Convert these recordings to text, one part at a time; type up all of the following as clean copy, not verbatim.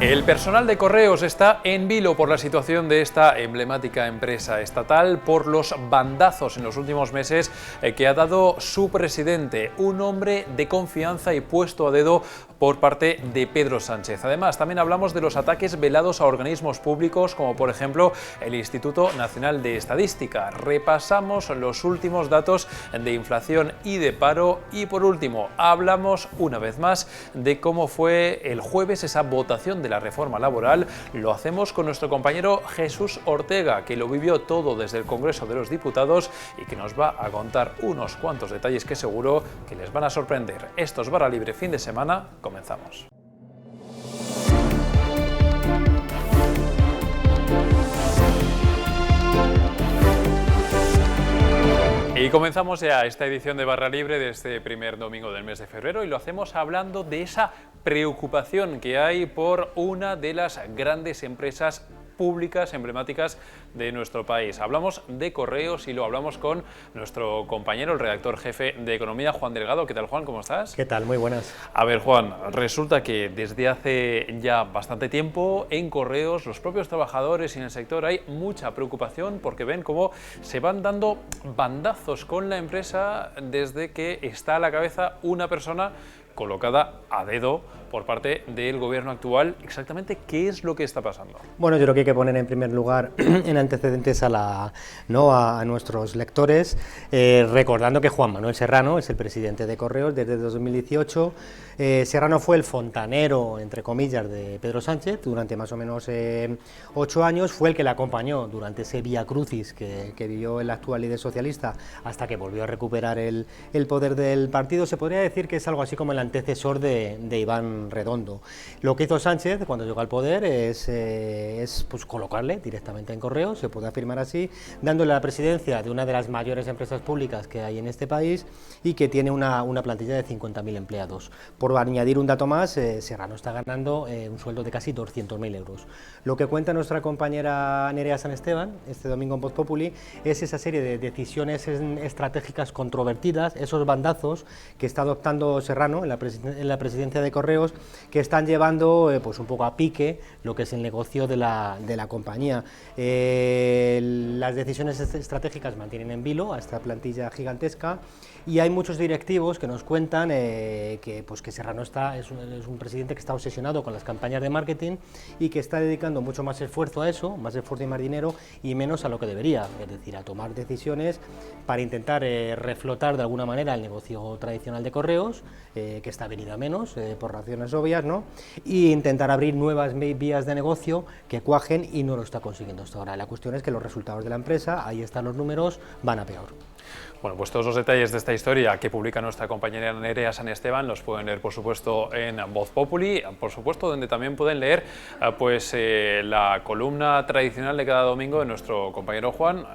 El personal de Correos está en vilo por la situación de esta emblemática empresa estatal, por los bandazos en los últimos meses que ha dado su presidente, un hombre de confianza y puesto a dedo por parte de Pedro Sánchez. Además, también hablamos de los ataques velados a organismos públicos, como por ejemplo el Instituto Nacional de Estadística. Repasamos los últimos datos de inflación y de paro y, por último, hablamos una vez más de cómo fue el jueves esa votación de la reforma laboral. Lo hacemos con nuestro compañero Jesús Ortega, que lo vivió todo desde el Congreso de los Diputados y que nos va a contar unos cuantos detalles que seguro que les van a sorprender. Esto es Barra Libre Fin de Semana. Comenzamos. Y comenzamos ya esta edición de Barra Libre de este primer domingo del mes de febrero y lo hacemos hablando de esa preocupación que hay por una de las grandes empresas públicas emblemáticas de nuestro país. Hablamos de Correos y lo hablamos con nuestro compañero, el redactor jefe de Economía, Juan Delgado. ¿Qué tal, Juan? ¿Cómo estás? ¿Qué tal? Muy buenas. A ver, Juan, resulta que desde hace ya bastante tiempo en Correos, los propios trabajadores y en el sector hay mucha preocupación porque ven cómo se van dando bandazos con la empresa desde que está a la cabeza una persona colocada a dedo por parte del gobierno actual. Exactamente, ¿qué es lo que está pasando? Bueno, yo creo que hay que poner en primer lugar en antecedentes a nuestros lectores, recordando que Juan Manuel Serrano es el presidente de Correos desde 2018. Serrano fue el fontanero, entre comillas, de Pedro Sánchez durante más o menos 8 años, fue el que le acompañó durante ese vía crucis que vivió el actual líder socialista hasta que volvió a recuperar el poder del partido. Se podría decir que es algo así como el antecesor de Iván Redondo. Lo que hizo Sánchez cuando llegó al poder es pues, colocarle directamente en Correos, se puede afirmar así, dándole la presidencia de una de las mayores empresas públicas que hay en este país y que tiene una plantilla de 50.000 empleados. Por añadir un dato más, Serrano está ganando un sueldo de casi 200.000 euros. Lo que cuenta nuestra compañera Nerea San Esteban este domingo en Voz Populi es esa serie de decisiones estratégicas controvertidas, esos bandazos que está adoptando Serrano en la presidencia de Correos, que están llevando pues un poco a pique lo que es el negocio de la compañía. Las decisiones estratégicas mantienen en vilo a esta plantilla gigantesca y hay muchos directivos que nos cuentan que Serrano es un presidente que está obsesionado con las campañas de marketing y que está dedicando mucho más esfuerzo a eso, más esfuerzo y más dinero, y menos a lo que debería, es decir, a tomar decisiones para intentar reflotar de alguna manera el negocio tradicional de Correos, que está venido a menos por razones obvias, ¿no? Y intentar abrir nuevas vías de negocio que cuajen, y no lo está consiguiendo hasta ahora. La cuestión es que los resultados de la empresa, ahí están los números, van a peor. Bueno, pues todos los detalles de esta historia que publica nuestra compañera Nerea San Esteban los pueden leer, por supuesto, en Voz Populi, por supuesto, donde también pueden leer la columna tradicional de cada domingo de nuestro compañero Juan,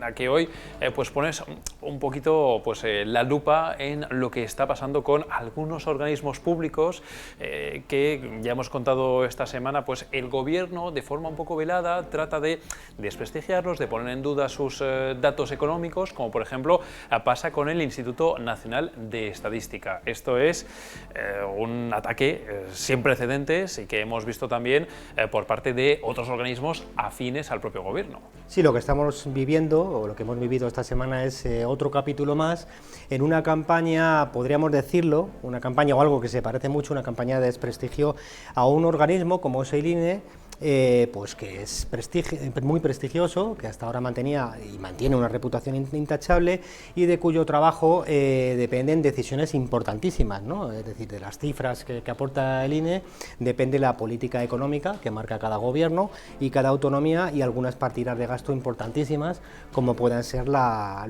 a que hoy pues pones un poquito la lupa en lo que está pasando con algunos organismos públicos que ya hemos contado esta semana, pues el gobierno de forma un poco velada trata de desprestigiarlos, de poner en duda sus datos económicos, como por ejemplo pasa con el Instituto Nacional de Estadística. Esto es un ataque sin precedentes y que hemos visto también por parte de otros organismos afines al propio gobierno. Sí, lo que estamos viviendo, o lo que hemos vivido esta semana, es otro capítulo más en una campaña, podríamos decirlo, una campaña o algo que se parece mucho, una campaña de desprestigio a un organismo como es el INE, pues que es muy prestigioso, que hasta ahora mantenía y mantiene una reputación intachable y de cuyo trabajo dependen decisiones importantísimas, ¿no? Es decir, de las cifras que aporta el INE depende la política económica que marca cada gobierno y cada autonomía, y algunas partidas de gasto importantísimas, como puedan ser la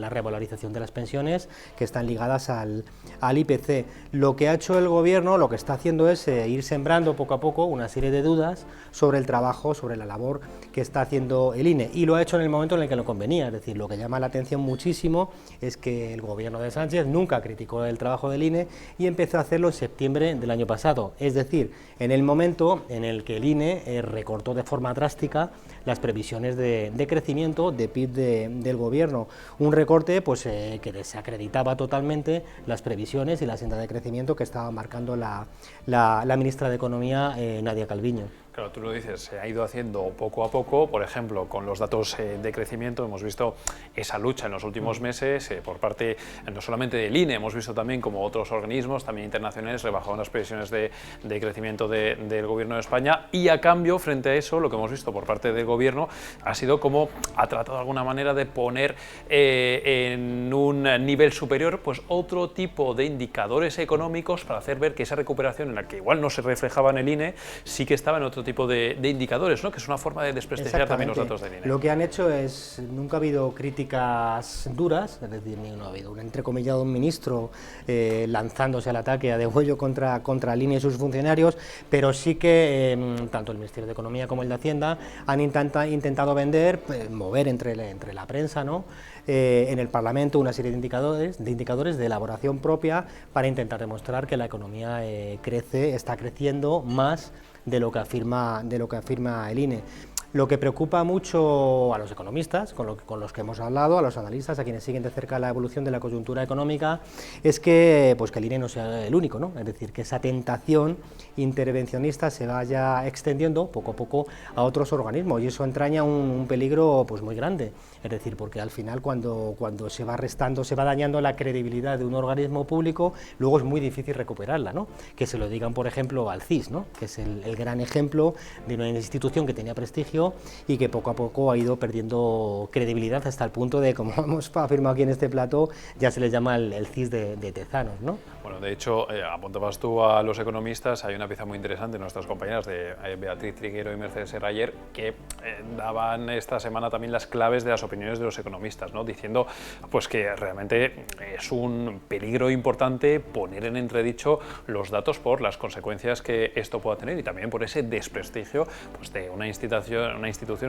revalorización de las pensiones, que están ligadas al IPC. Lo que ha hecho el gobierno, lo que está haciendo es ir sembrando poco a poco una serie de dudas sobre el trabajo, sobre la labor que está haciendo el INE, y lo ha hecho en el momento en el que lo convenía. Es decir, lo que llama la atención muchísimo es que el gobierno de Sánchez nunca criticó el trabajo del INE y empezó a hacerlo en septiembre del año pasado, es decir, en el momento en el que el INE recortó de forma drástica las previsiones de crecimiento, de PIB del gobierno. Un recorte pues, que desacreditaba totalmente las previsiones y la senda de crecimiento que estaba marcando la ministra de Economía, Nadia Calviño. Claro, tú lo dices, se ha ido haciendo poco a poco, por ejemplo, con los datos de crecimiento hemos visto esa lucha en los últimos meses por parte no solamente del INE, hemos visto también como otros organismos, también internacionales, rebajaron las previsiones de crecimiento del Gobierno de España, y a cambio, frente a eso, lo que hemos visto por parte del Gobierno ha sido como ha tratado de alguna manera de poner en un nivel superior pues otro tipo de indicadores económicos para hacer ver que esa recuperación, en la que igual no se reflejaba en el INE, sí que estaba en otro tipo de indicadores, ¿no? Que es una forma de desprestigiar también los datos del INE. Lo que han hecho es, nunca ha habido críticas duras, es decir, no ha habido un entrecomillado un ministro lanzándose al ataque a degüello contra el INE y sus funcionarios, pero sí que tanto el Ministerio de Economía como el de Hacienda han intentado vender, mover entre la prensa, ¿no? En el Parlamento una serie de indicadores de elaboración propia para intentar demostrar que la economía está creciendo más de lo que afirma el INE. Lo que preocupa mucho a los economistas, con los que hemos hablado, a los analistas, a quienes siguen de cerca la evolución de la coyuntura económica, es que el INE no sea el único, ¿no? Es decir, que esa tentación intervencionista se vaya extendiendo poco a poco a otros organismos, y eso entraña un peligro pues muy grande. Es decir, porque al final cuando se va restando, se va dañando la credibilidad de un organismo público, luego es muy difícil recuperarla, ¿no? Que se lo digan, por ejemplo, al CIS, ¿no? Que es el gran ejemplo de una institución que tenía prestigio y que poco a poco ha ido perdiendo credibilidad hasta el punto de, como hemos afirmado aquí en este plató, ya se les llama el CIS de Tezanos, ¿no? Bueno, de hecho, apuntabas tú a los economistas, hay una pieza muy interesante de nuestras compañeras de Beatriz Triguero y Mercedes Serrayer que daban esta semana también las claves de las opiniones de los economistas, ¿no? Diciendo pues que realmente es un peligro importante poner en entredicho los datos por las consecuencias que esto pueda tener y también por ese desprestigio pues, de una institución,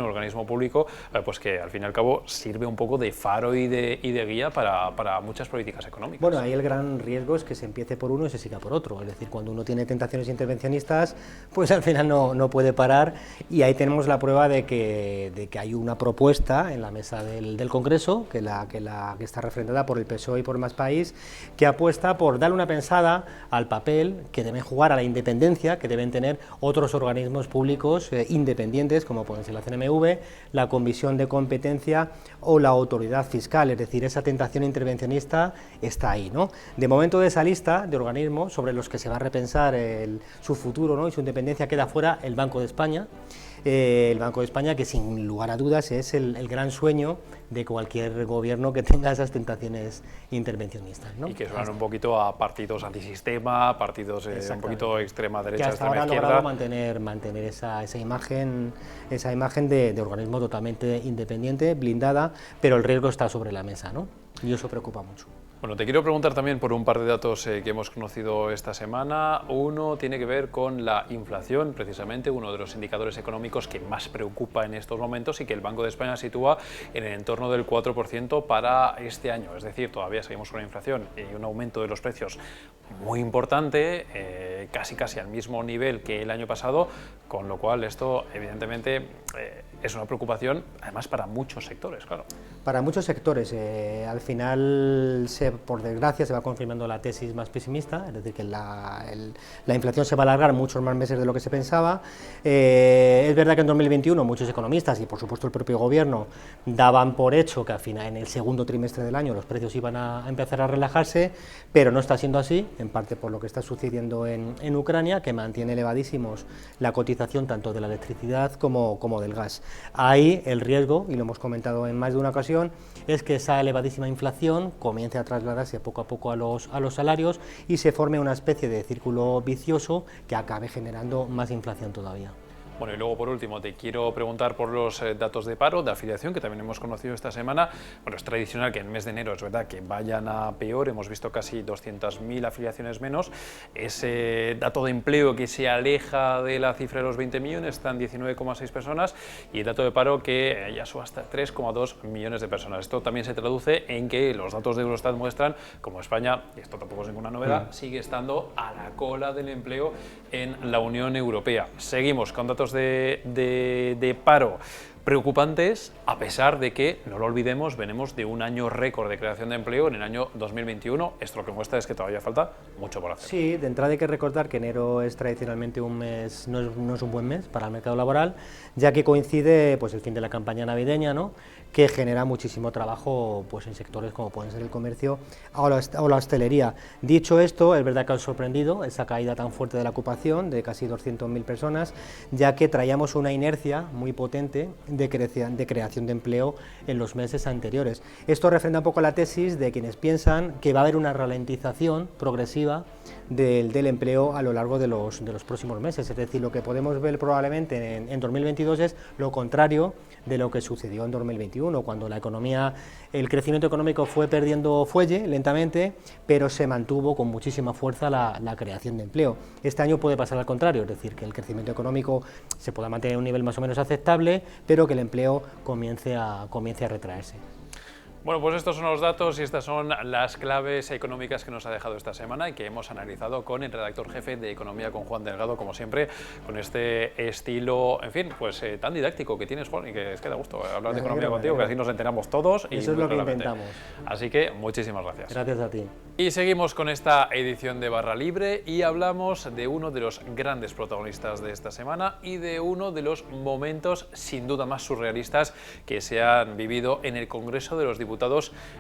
un organismo público, pues que al fin y al cabo sirve un poco de faro y de guía para muchas políticas económicas. Bueno, ahí el gran riesgo es que se empiece por uno y se siga por otro, es decir, cuando uno tiene tentaciones intervencionistas, pues al final no puede parar, y ahí tenemos la prueba de que hay una propuesta en la mesa del Congreso, que está refrendada por el PSOE y por Más País, que apuesta por darle una pensada al papel que deben jugar, a la independencia que deben tener otros organismos públicos independientes, como pueden ser la CNMV, la Comisión de Competencia o la Autoridad Fiscal. Es decir, esa tentación intervencionista está ahí, ¿no? De momento, de esa lista de organismos sobre los que se va a repensar su futuro, ¿no? Y su independencia, queda fuera el Banco de España. El Banco de España, que sin lugar a dudas es el gran sueño de cualquier gobierno que tenga esas tentaciones intervencionistas, ¿no? Y que suenan un poquito a partidos antisistema, partidos un poquito extrema derecha, que hasta extrema ahora izquierda. Han logrado mantener esa imagen de organismo totalmente independiente, blindada, pero el riesgo está sobre la mesa, ¿no? Y eso preocupa mucho. Bueno, te quiero preguntar también por un par de datos que hemos conocido esta semana. Uno tiene que ver con la inflación, precisamente uno de los indicadores económicos que más preocupa en estos momentos y que el Banco de España sitúa en el entorno del 4% para este año. Es decir, todavía seguimos con una inflación y un aumento de los precios muy importante, casi al mismo nivel que el año pasado, con lo cual esto evidentemente es una preocupación además para muchos sectores, claro. Para muchos sectores, al final, por desgracia, se va confirmando la tesis más pesimista, es decir, que la inflación se va a alargar muchos más meses de lo que se pensaba. Es verdad que en 2021 muchos economistas y por supuesto el propio gobierno daban por hecho que al final, en el segundo trimestre del año, los precios iban a empezar a relajarse, pero no está siendo así, en parte por lo que está sucediendo en Ucrania, que mantiene elevadísimos la cotización tanto de la electricidad como del gas. Ahí el riesgo, y lo hemos comentado en más de una ocasión, es que esa elevadísima inflación comience a trasladarse poco a poco a los salarios y se forme una especie de círculo vicioso que acabe generando más inflación todavía. Bueno, y luego por último te quiero preguntar por los datos de paro, de afiliación, que también hemos conocido esta semana. Bueno, es tradicional que en el mes de enero es verdad que vayan a peor, hemos visto casi 200.000 afiliaciones menos. Ese dato de empleo que se aleja de la cifra de los 20 millones, están 19,6 personas, y el dato de paro que ya sube hasta 3,2 millones de personas. Esto también se traduce en que los datos de Eurostat muestran como España, y esto tampoco es ninguna novedad, sigue estando a la cola del empleo en la Unión Europea. Seguimos con datos de paro. preocupantes, a pesar de que, no lo olvidemos, venimos de un año récord de creación de empleo en el año 2021. Esto lo que muestra es que todavía falta mucho por hacer. Sí, de entrada hay que recordar que enero es tradicionalmente un mes, no es un buen mes para el mercado laboral, ya que coincide pues el fin de la campaña navideña, ¿no?, que genera muchísimo trabajo pues en sectores como pueden ser el comercio o la hostelería. Dicho esto, es verdad que ha sorprendido esa caída tan fuerte de la ocupación, de casi 200.000 personas, ya que traíamos una inercia muy potente de creación de empleo en los meses anteriores. Esto refrenda un poco la tesis de quienes piensan que va a haber una ralentización progresiva del empleo a lo largo de los próximos meses, es decir, lo que podemos ver probablemente en 2022 es lo contrario de lo que sucedió en 2021, cuando la economía, el crecimiento económico fue perdiendo fuelle lentamente, pero se mantuvo con muchísima fuerza la creación de empleo. Este año puede pasar al contrario, es decir, que el crecimiento económico se pueda mantener a un nivel más o menos aceptable, pero que el empleo comience a retraerse. Bueno, pues estos son los datos y estas son las claves económicas que nos ha dejado esta semana y que hemos analizado con el redactor jefe de Economía, con Juan Delgado, como siempre, con este estilo, en fin, pues tan didáctico que tienes, Juan, y que es que da gusto hablar de economía contigo, que así nos enteramos todos. Eso es lo que intentamos. Así que muchísimas gracias. Gracias a ti. Y seguimos con esta edición de Barra Libre y hablamos de uno de los grandes protagonistas de esta semana y de uno de los momentos sin duda más surrealistas que se han vivido en el Congreso de los Diputados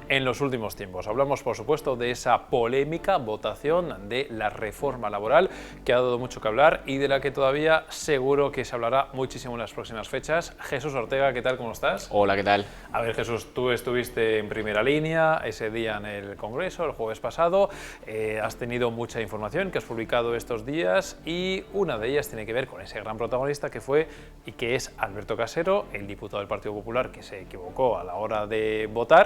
en los últimos tiempos. Hablamos, por supuesto, de esa polémica votación de la reforma laboral que ha dado mucho que hablar y de la que todavía seguro que se hablará muchísimo en las próximas fechas. Jesús Ortega, ¿qué tal? ¿Cómo estás? Hola, ¿qué tal? A ver, Jesús, tú estuviste en primera línea ese día en el Congreso, el jueves pasado. Has tenido mucha información que has publicado estos días y una de ellas tiene que ver con ese gran protagonista que fue y que es Alberto Casero, el diputado del Partido Popular que se equivocó a la hora de votar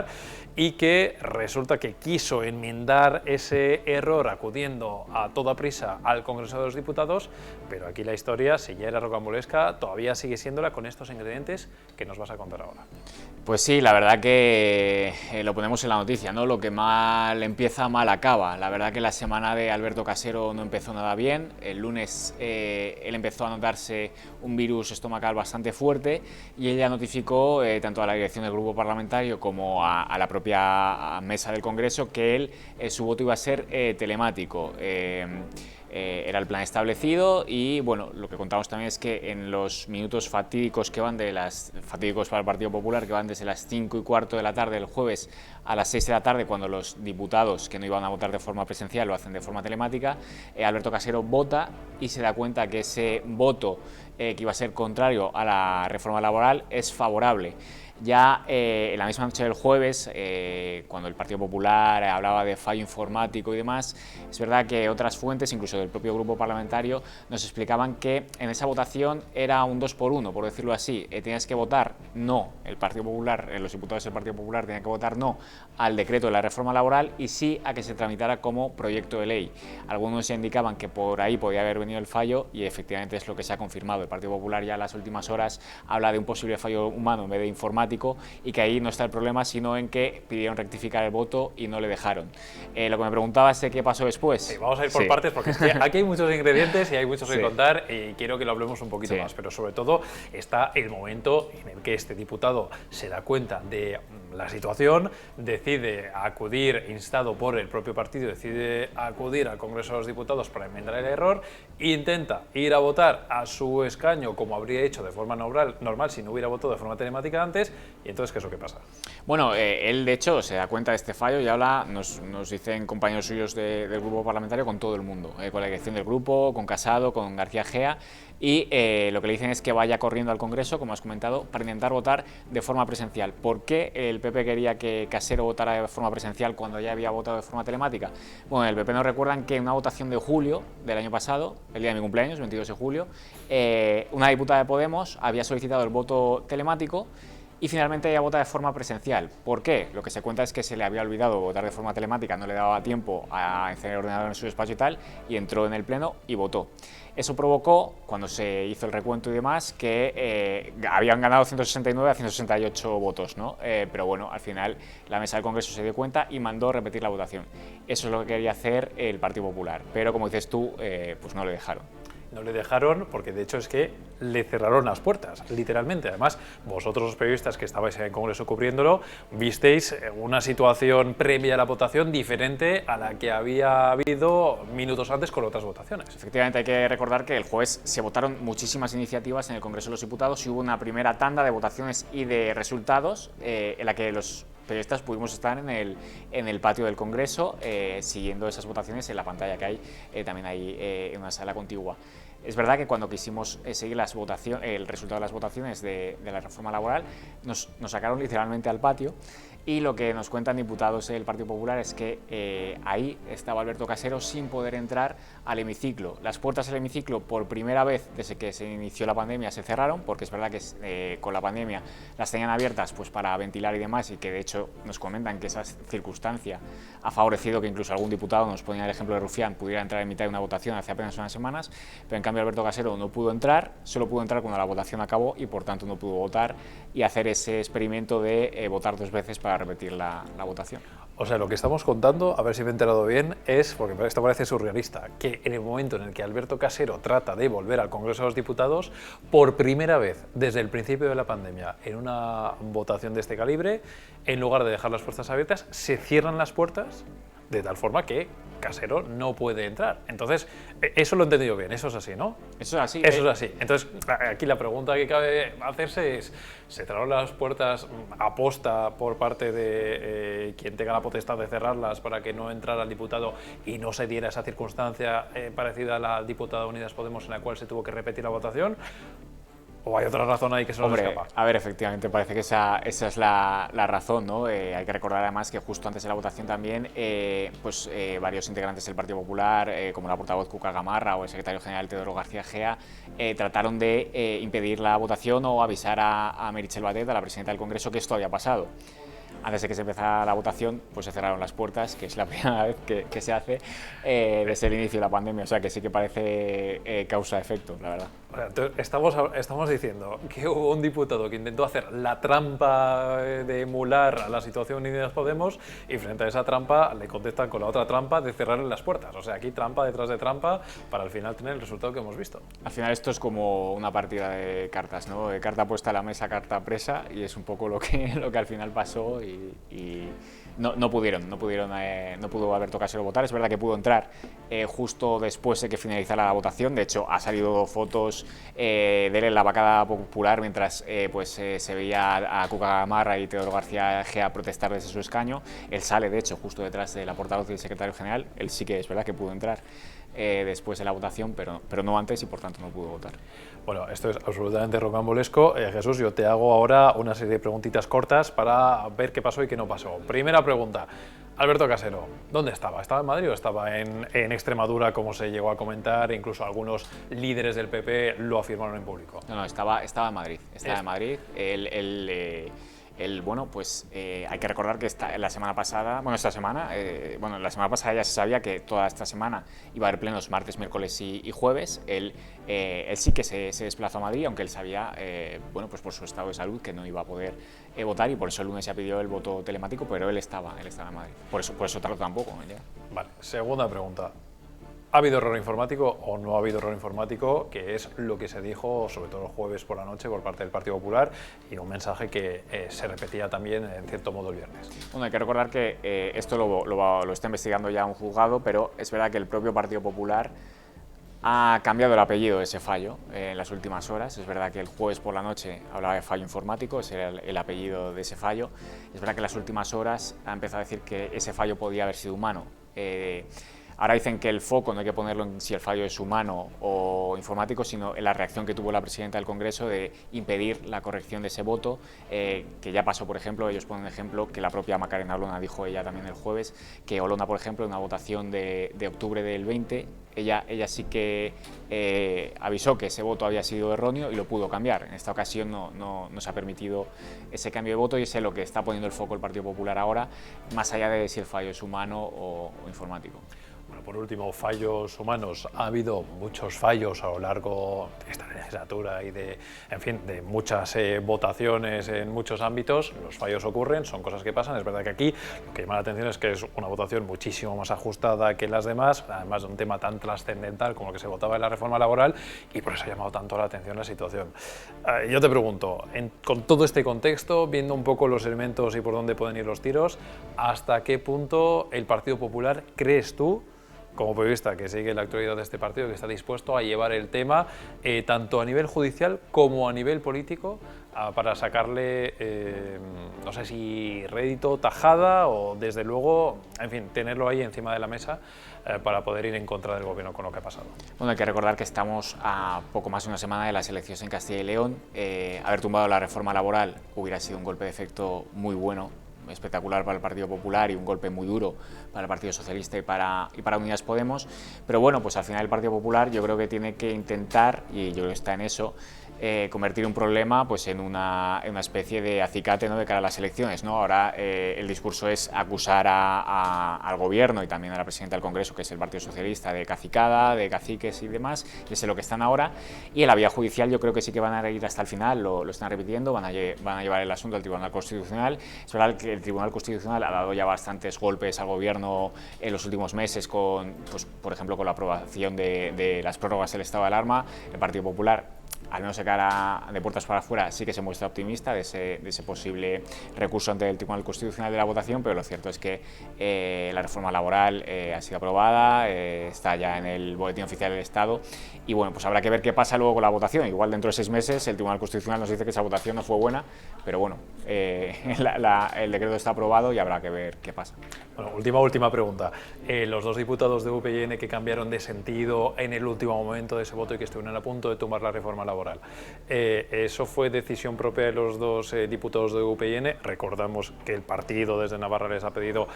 y que resulta que quiso enmendar ese error acudiendo a toda prisa al Congreso de los Diputados, pero aquí la historia, si ya era rocambolesca, todavía sigue siéndola con estos ingredientes que nos vas a contar ahora. Pues sí, la verdad que lo ponemos en la noticia, ¿no? Lo que mal empieza, mal acaba. La verdad que la semana de Alberto Casero no empezó nada bien. El lunes él empezó a notarse un virus estomacal bastante fuerte y ella notificó tanto a la dirección del grupo parlamentario como a la propia mesa del Congreso que su voto iba a ser telemático. Era el plan establecido y bueno, lo que contamos también es que en los minutos fatídicos que van fatídicos para el Partido Popular, que van desde las 5:15 de la tarde del jueves a las 6 de la tarde, cuando los diputados que no iban a votar de forma presencial lo hacen de forma telemática, Alberto Casero vota y se da cuenta que ese voto que iba a ser contrario a la reforma laboral es favorable. Ya en la misma noche del jueves, cuando el Partido Popular hablaba de fallo informático y demás, es verdad que otras fuentes, incluso del propio grupo parlamentario, nos explicaban que en esa votación era un 2 por 1, por decirlo así. Tenías que votar no, el Partido Popular, los diputados del Partido Popular tenían que votar no al decreto de la reforma laboral y sí a que se tramitara como proyecto de ley. Algunos ya indicaban que por ahí podía haber venido el fallo y efectivamente es lo que se ha confirmado. El Partido Popular ya en las últimas horas habla de un posible fallo humano en vez de informático, y que ahí no está el problema, sino en que pidieron rectificar el voto y no le dejaron. Lo que me preguntaba es qué pasó después. Sí, vamos a ir por partes porque es que aquí hay muchos ingredientes y hay muchos que contar y quiero que lo hablemos un poquito más, pero sobre todo está el momento en el que este diputado se da cuenta de la situación, decide acudir, instado por el propio partido, decide acudir al Congreso de los Diputados para enmendar el error, intenta ir a votar a su escaño como habría hecho de forma normal si no hubiera votado de forma telemática antes. ¿Y entonces qué es lo que pasa? Bueno, él de hecho se da cuenta de este fallo y habla, nos dicen compañeros suyos del grupo parlamentario, con todo el mundo, con la dirección del grupo, con Casado, con García Gea, y lo que le dicen es que vaya corriendo al Congreso, como has comentado, para intentar votar de forma presencial. ¿Por qué el PP quería que Casero votara de forma presencial cuando ya había votado de forma telemática? Bueno, el PP nos recuerdan que en una votación de julio del año pasado, el día de mi cumpleaños, 22 de julio, una diputada de Podemos había solicitado el voto telemático y finalmente ella vota de forma presencial. ¿Por qué? Lo que se cuenta es que se le había olvidado votar de forma telemática, no le daba tiempo a encender el ordenador en su despacho y tal, y entró en el pleno y votó. Eso provocó, cuando se hizo el recuento y demás, que habían ganado 169 a 168 votos, ¿no? Pero bueno, al final la mesa del Congreso se dio cuenta y mandó repetir la votación. Eso es lo que quería hacer el Partido Popular, pero como dices tú, pues no le dejaron. no le dejaron, porque de hecho es que le cerraron las puertas, literalmente. Además, vosotros los periodistas que estabais en el Congreso cubriéndolo, visteis una situación previa a la votación diferente a la que había habido minutos antes con otras votaciones. Efectivamente, hay que recordar que el jueves se votaron muchísimas iniciativas en el Congreso de los Diputados y hubo una primera tanda de votaciones y de resultados en la que los periodistas pudimos estar en el patio del Congreso siguiendo esas votaciones en la pantalla que hay también ahí en una sala contigua. Es verdad que cuando quisimos seguir el resultado de las votaciones de la reforma laboral nos sacaron literalmente al patio, y lo que nos cuentan diputados del Partido Popular es que ahí estaba Alberto Casero sin poder entrar al hemiciclo. Las puertas del hemiciclo por primera vez desde que se inició la pandemia se cerraron, porque es verdad que con la pandemia las tenían abiertas pues para ventilar y demás, y que de hecho nos comentan que esa circunstancia ha favorecido que incluso algún diputado, nos ponía el ejemplo de Rufián, pudiera entrar en mitad de una votación hace apenas unas semanas, pero en cambio Alberto Casero no pudo entrar, solo pudo entrar cuando la votación acabó y por tanto no pudo votar y hacer ese experimento de votar 2 veces para repetir la votación. O sea, lo que estamos contando, a ver si me he enterado bien, es, porque esto parece surrealista, que en el momento en el que Alberto Casero trata de volver al Congreso de los Diputados, por primera vez desde el principio de la pandemia, en una votación de este calibre, en lugar de dejar las puertas abiertas, se cierran las puertas de tal forma que Casero no puede entrar. Entonces, eso lo he entendido bien, eso es así, ¿no? Eso es así. Eso es así. Entonces, aquí la pregunta que cabe hacerse es, ¿se cerraron las puertas aposta por parte de quien tenga la potestad de cerrarlas para que no entrara el diputado y no se diera esa circunstancia parecida a la diputada de Unidas Podemos en la cual se tuvo que repetir la votación? ¿O hay otra razón ahí que se nos escapa? A ver, efectivamente, parece que esa es la razón, ¿no? Hay que recordar además que justo antes de la votación también, varios integrantes del Partido Popular, como la portavoz Cuca Gamarra o el secretario general Teodoro García Gea, trataron de impedir la votación o avisar a Meritxell Batet, a la presidenta del Congreso, que esto había pasado. Antes de que se empezara la votación, pues se cerraron las puertas, que es la primera vez que se hace desde el inicio de la pandemia, o sea que sí que parece causa-efecto, la verdad. O sea, entonces estamos diciendo que hubo un diputado que intentó hacer la trampa de emular a la situación de Unidas Podemos y frente a esa trampa le contestan con la otra trampa de cerrarle las puertas. O sea, aquí trampa detrás de trampa para al final tener el resultado que hemos visto. Al final esto es como una partida de cartas, ¿no? Carta puesta a la mesa, carta presa, y es un poco lo que al final pasó y no pudo Alberto Casero votar. Es verdad que pudo entrar justo después de que finalizara la votación. De hecho, ha salido fotos de él en la bancada popular mientras se veía a Cuca Gamarra y Teodoro García Gea protestar desde su escaño. Él sale, de hecho, justo detrás de la portavoz del secretario general. Él sí que es verdad que pudo entrar después de la votación, pero no antes, y por tanto no pudo votar. Bueno, esto es absolutamente rocambolesco. Jesús, yo te hago ahora una serie de preguntitas cortas para ver qué pasó y qué no pasó. Primera pregunta. Alberto Casero, ¿dónde estaba? ¿Estaba en Madrid o estaba en Extremadura, como se llegó a comentar? Incluso algunos líderes del PP lo afirmaron en público. No, estaba en Madrid. Estaba en Madrid. Hay que recordar que la semana pasada ya se sabía que toda esta semana iba a haber plenos martes, miércoles y jueves. Él sí que se desplazó a Madrid, aunque él sabía, por su estado de salud, que no iba a poder votar, y por eso el lunes se pidió el voto telemático, pero él estaba en Madrid. Por eso tardó tan poco en llegar. Vale, segunda pregunta. ¿Ha habido error informático o no ha habido error informático? Que es lo que se dijo, sobre todo el jueves por la noche, por parte del Partido Popular, y un mensaje que se repetía también, en cierto modo, el viernes. Bueno, hay que recordar que esto lo está investigando ya un juzgado, pero es verdad que el propio Partido Popular ha cambiado el apellido de ese fallo en las últimas horas. Es verdad que el jueves por la noche hablaba de fallo informático, ese era el apellido de ese fallo. Es verdad que en las últimas horas ha empezado a decir que ese fallo podía haber sido humano. Ahora dicen que el foco no hay que ponerlo en si el fallo es humano o informático, sino en la reacción que tuvo la presidenta del Congreso de impedir la corrección de ese voto, que ya pasó, por ejemplo, ellos ponen un ejemplo que la propia Macarena Olona dijo ella también el jueves, que Olona, por ejemplo, en una votación de octubre del 20, ella sí que avisó que ese voto había sido erróneo y lo pudo cambiar. En esta ocasión no se ha permitido ese cambio de voto, y es en lo que está poniendo el foco el Partido Popular ahora, más allá de si el fallo es humano o informático. Bueno, por último, fallos humanos. Ha habido muchos fallos a lo largo de esta legislatura y en fin, de muchas votaciones en muchos ámbitos. Los fallos ocurren, son cosas que pasan. Es verdad que aquí lo que llama la atención es que es una votación muchísimo más ajustada que las demás, además de un tema tan trascendental como el que se votaba en la reforma laboral, y por eso ha llamado tanto la atención la situación. Yo te pregunto, con todo este contexto, viendo un poco los elementos y por dónde pueden ir los tiros, ¿hasta qué punto el Partido Popular, crees tú, como periodista que sigue la actualidad de este partido, que está dispuesto a llevar el tema tanto a nivel judicial como a nivel político para sacarle, no sé si rédito, tajada o desde luego, en fin, tenerlo ahí encima de la mesa para poder ir en contra del gobierno con lo que ha pasado? Bueno, hay que recordar que estamos a poco más de una semana de las elecciones en Castilla y León. Haber tumbado la reforma laboral hubiera sido un golpe de efecto muy bueno, espectacular para el Partido Popular y un golpe muy duro para el Partido Socialista y para Unidas Podemos, pero bueno, pues al final el Partido Popular yo creo que tiene que intentar, y yo creo que está en eso, convertir un problema pues en una especie de acicate, ¿no?, de cara a las elecciones, ¿no? Ahora el discurso es acusar al gobierno y también a la presidenta del Congreso, que es el Partido Socialista, de cacicada, de caciques y demás, y es en lo que están ahora. Y en la vía judicial yo creo que sí que van a ir hasta el final, lo están repitiendo, van a llevar el asunto al Tribunal Constitucional. Es verdad que el Tribunal Constitucional ha dado ya bastantes golpes al gobierno en los últimos meses, pues, por ejemplo, con la aprobación de las prórrogas del estado de alarma. El Partido Popular, al menos de cara de puertas para afuera, sí que se muestra optimista de ese posible recurso ante el Tribunal Constitucional de la votación, pero lo cierto es que la reforma laboral ha sido aprobada, está ya en el Boletín Oficial del Estado, y bueno, pues habrá que ver qué pasa luego con la votación. Igual dentro de 6 meses el Tribunal Constitucional nos dice que esa votación no fue buena, pero bueno, el decreto está aprobado y habrá que ver qué pasa. Bueno, última pregunta. Los 2 diputados de UPyN que cambiaron de sentido en el último momento de ese voto y que estuvieron a punto de tumbar la reforma laboral, ¿eso fue decisión propia de los 2 diputados de UPyN? Recordamos que el partido desde Navarra les ha pedido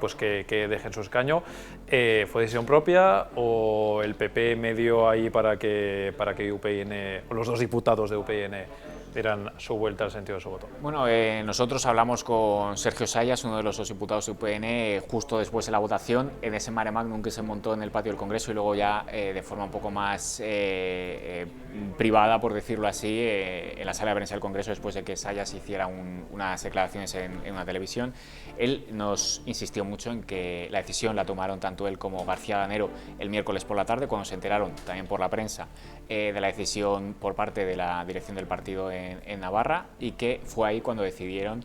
pues que dejen su escaño. ¿Fue decisión propia o el PP medio ahí para que UPyN, o los 2 diputados de UPyN, dieran su vuelta al sentido de su voto? Bueno, nosotros hablamos con Sergio Sayas, uno de los 2 diputados de UPyN, justo después de la votación, en ese mare magnum que se montó en el patio del Congreso, y luego ya de forma un poco más privada, por decirlo así, en la sala de prensa del Congreso, después de que Sayas hiciera unas declaraciones en una televisión. Él nos insistió mucho en que la decisión la tomaron tanto él como García Danero el miércoles por la tarde, cuando se enteraron también por la prensa de la decisión por parte de la dirección del partido en Navarra, y que fue ahí cuando decidieron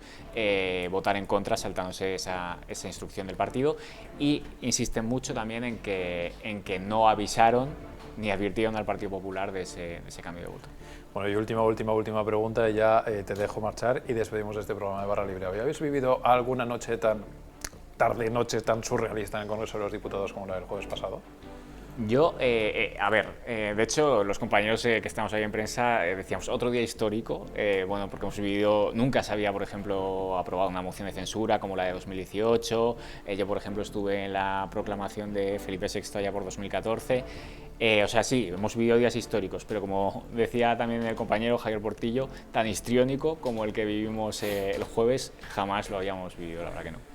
votar en contra, saltándose esa instrucción del partido, y insisten mucho también en que no avisaron ni advirtieron al Partido Popular de ese cambio de voto. Bueno, y última pregunta, y ya te dejo marchar y despedimos este programa de Barra Libre. ¿Habéis vivido alguna noche tan tan surrealista en el Congreso de los Diputados como la del jueves pasado? Yo, de hecho, los compañeros que estamos ahí en prensa decíamos otro día histórico, bueno, porque hemos vivido, nunca se había, por ejemplo, aprobado una moción de censura como la de 2018, yo, por ejemplo, estuve en la proclamación de Felipe VI allá por 2014, o sea, sí, hemos vivido días históricos, pero como decía también el compañero Javier Portillo, tan histriónico como el que vivimos el jueves, jamás lo habíamos vivido, la verdad que no.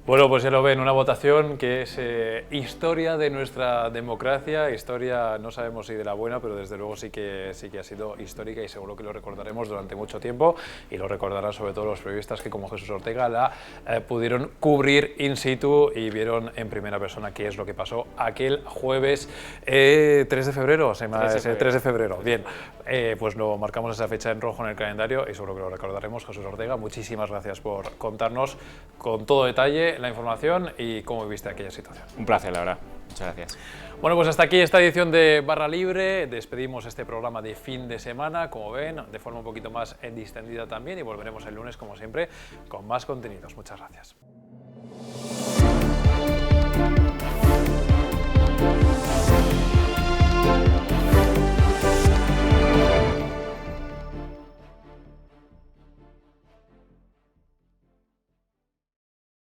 Bueno, pues ya lo ven, una votación que es historia de nuestra democracia, historia no sabemos si de la buena, pero desde luego sí que ha sido histórica y seguro que lo recordaremos durante mucho tiempo, y lo recordarán sobre todo los periodistas que como Jesús Ortega la pudieron cubrir in situ y vieron en primera persona qué es lo que pasó aquel jueves 3 de febrero, 3 de febrero. Bien, pues lo marcamos esa fecha en rojo en el calendario y seguro que lo recordaremos. Jesús Ortega, muchísimas gracias por contarnos con todo detalle la información y cómo viviste aquella situación. Un placer, la verdad. Muchas gracias. Bueno, pues hasta aquí esta edición de Barra Libre. Despedimos este programa de fin de semana, como ven, de forma un poquito más distendida también, y volveremos el lunes, como siempre, con más contenidos. Muchas gracias.